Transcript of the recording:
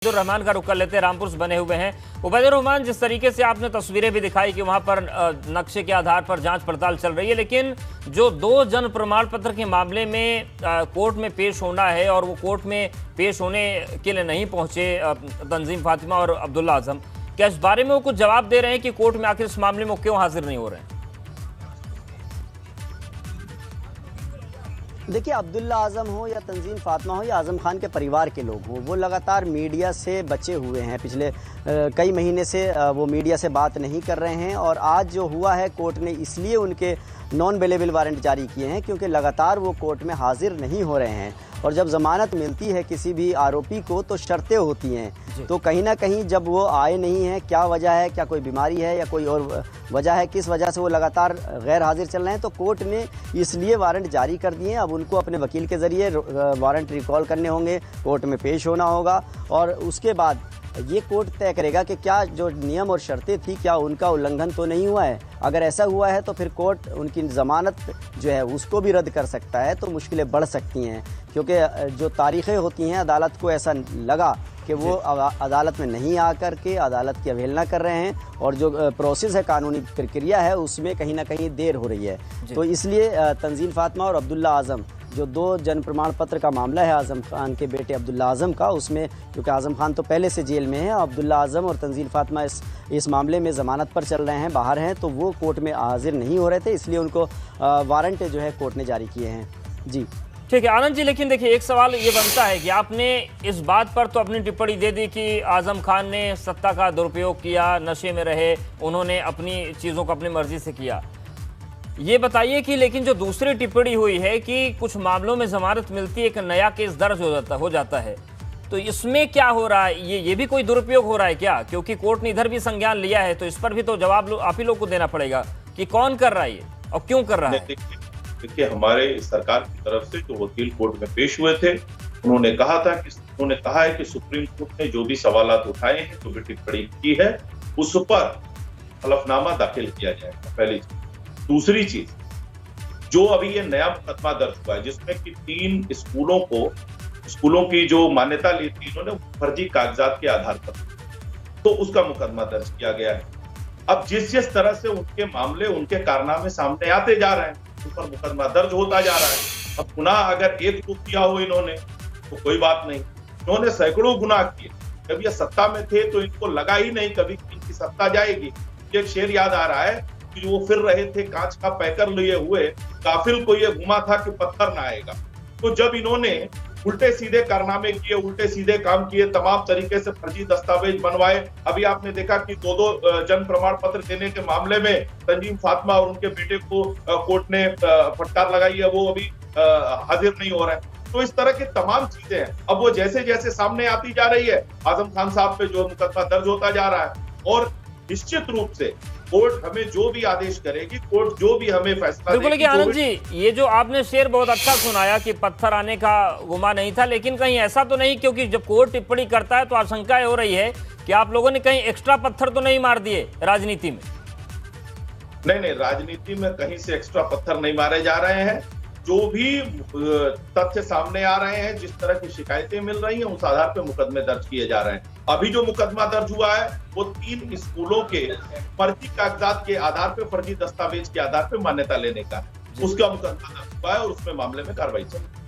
रहमान का रुख कर लेते हैं। रामपुर से बने हुए हैं उबैदुर रहमान, जिस तरीके से आपने तस्वीरें भी दिखाई कि वहां पर नक्शे के आधार पर जांच पड़ताल चल रही है, लेकिन जो दो जन प्रमाण पत्र के मामले में कोर्ट में पेश होना है और वो कोर्ट में पेश होने के लिए नहीं पहुंचे तंजीम फातिमा और अब्दुल्ला आजम, क्या इस बारे में वो कुछ जवाब दे रहे हैं कि कोर्ट में आखिर इस मामले में क्यों हाजिर नहीं हो रहे हैं? देखिए, अब्दुल्ला आजम हो या तंजीम फातिमा हो या आजम खान के परिवार के लोग हों, वो लगातार मीडिया से बचे हुए हैं। पिछले कई महीने से वो मीडिया से बात नहीं कर रहे हैं और आज जो हुआ है, कोर्ट ने इसलिए उनके नॉन बेलेबल वारंट जारी किए हैं क्योंकि लगातार वो कोर्ट में हाजिर नहीं हो रहे हैं। और जब ज़मानत मिलती है किसी भी आरोपी को तो शर्तें होती हैं, तो कहीं ना कहीं जब वो आए नहीं हैं, क्या वजह है, क्या कोई बीमारी है या कोई और वजह है, किस वजह से वो लगातार गैर हाजिर चल रहे हैं, तो कोर्ट ने इसलिए वारंट जारी कर दिए हैं। अब उनको अपने वकील के ज़रिए वारंट रिकॉल करने होंगे, कोर्ट में पेश होना होगा और उसके बाद ये कोर्ट तय करेगा कि क्या जो नियम और शर्तें थी क्या उनका उल्लंघन तो नहीं हुआ है। अगर ऐसा हुआ है तो फिर कोर्ट उनकी ज़मानत जो है उसको भी रद्द कर सकता है, तो मुश्किलें बढ़ सकती हैं क्योंकि जो तारीखें होती हैं, अदालत को ऐसा लगा कि वो अदालत में नहीं आकर के अदालत की अवहेलना कर रहे हैं और जो प्रोसेस है, कानूनी प्रक्रिया है, उसमें कहीं ना कहीं देर हो रही है। तो इसलिए तंजीम फातिमा और अब्दुल्ला आजम, जो दो जन प्रमाण पत्र का मामला है आजम खान के बेटे अब्दुल्ला आजम का, उसमें क्योंकि आजम खान तो पहले से जेल में है, अब्दुल्ला आजम और तंजीम फातिमा इस मामले में ज़मानत पर चल रहे हैं, बाहर हैं, तो वो कोर्ट में हाजिर नहीं हो रहे थे, इसलिए उनको वारंट जो है कोर्ट ने जारी किए हैं। जी ठीक है आनंद जी, लेकिन देखिए एक सवाल ये बनता है कि आपने इस बात पर तो अपनी टिप्पणी दे दी कि आजम खान ने सत्ता का दुरुपयोग किया, नशे में रहे, उन्होंने अपनी चीज़ों को अपनी मर्जी से किया। ये बताइए कि लेकिन जो दूसरी टिप्पणी हुई है कि कुछ मामलों में जमानत मिलती है, एक नया केस दर्ज हो जाता है, तो इसमें क्या हो रहा है? ये भी कोई दुरुपयोग हो रहा है क्या? क्योंकि कोर्ट ने इधर भी संज्ञान लिया है, तो इस पर भी तो जवाब आप ही लोग को देना पड़ेगा कि कौन कर रहा है ये और क्यों कर रहा है। देखिए, हमारे सरकार की तरफ से जो वकील कोर्ट में पेश हुए थे, उन्होंने कहा है कि सुप्रीम कोर्ट ने जो भी सवाल उठाए हैं, जो भी टिप्पणी की है, उस पर हलफनामा दाखिल किया जाएगा, पहली चीज। दूसरी चीज, जो अभी ये नया मुकदमा दर्ज हुआ है जिसमें कि 3 स्कूलों की जो मान्यता ली थी इन्होंने फर्जी कागजात के आधार पर, तो उसका मुकदमा दर्ज किया गया है। अब जिस तरह से उनके मामले, उनके कारनामे सामने आते जा रहे हैं, उस पर मुकदमा दर्ज होता जा रहा है। अब गुनाह अगर एक तो किया हो इन्होंने तो कोई बात नहीं, इन्होंने सैकड़ों गुनाह किए। जब ये सत्ता में थे तो इनको लगा ही नहीं कभी इनकी सत्ता जाएगी। एक शेर याद आ रहा है कि वो फिर रहे थे कांच का पैकर लिए हुए, काफिल को ये घुमा था कि पत्थर ना आएगा। तो जब इन्होंने उल्टे सीधे कारनामे किए, उल्टे सीधे काम किए, तमाम तरीके से फर्जी दस्तावेज बनवाए, अभी आपने देखा कि दो जन प्रमाण पत्र देने के मामले में तंजीम फातिमा और उनके बेटे को कोर्ट ने फटकार लगाई है, वो अभी हाजिर नहीं हो रहा है। तो इस तरह की तमाम चीजें हैं। अब वो जैसे जैसे सामने आती जा रही है, आजम खान साहब पे जो मुकदमा दर्ज होता जा रहा है, और निश्चित रूप से कोर्ट हमें जो भी आदेश करेगी, कोर्ट जो भी हमें फैसला बिल्कुल। लेकिन आनंद जी, ये जो आपने शेर बहुत अच्छा सुनाया कि पत्थर आने का गुमान नहीं था, लेकिन कहीं ऐसा तो नहीं, क्योंकि जब कोर्ट टिप्पणी करता है तो आशंका हो रही है कि आप लोगों ने कहीं एक्स्ट्रा पत्थर तो नहीं मार दिए राजनीति में? नहीं, राजनीति में कहीं से एक्स्ट्रा पत्थर नहीं मारे जा रहे हैं। जो भी तथ्य सामने आ रहे हैं, जिस तरह की शिकायतें मिल रही हैं, उस आधार पर मुकदमे दर्ज किए जा रहे हैं। अभी जो मुकदमा दर्ज हुआ है वो 3 स्कूलों के फर्जी कागजात के आधार पर, फर्जी दस्तावेज के आधार पर मान्यता लेने का है, उसका मुकदमा दर्ज हुआ है और उसमें मामले में कार्रवाई चल रही है।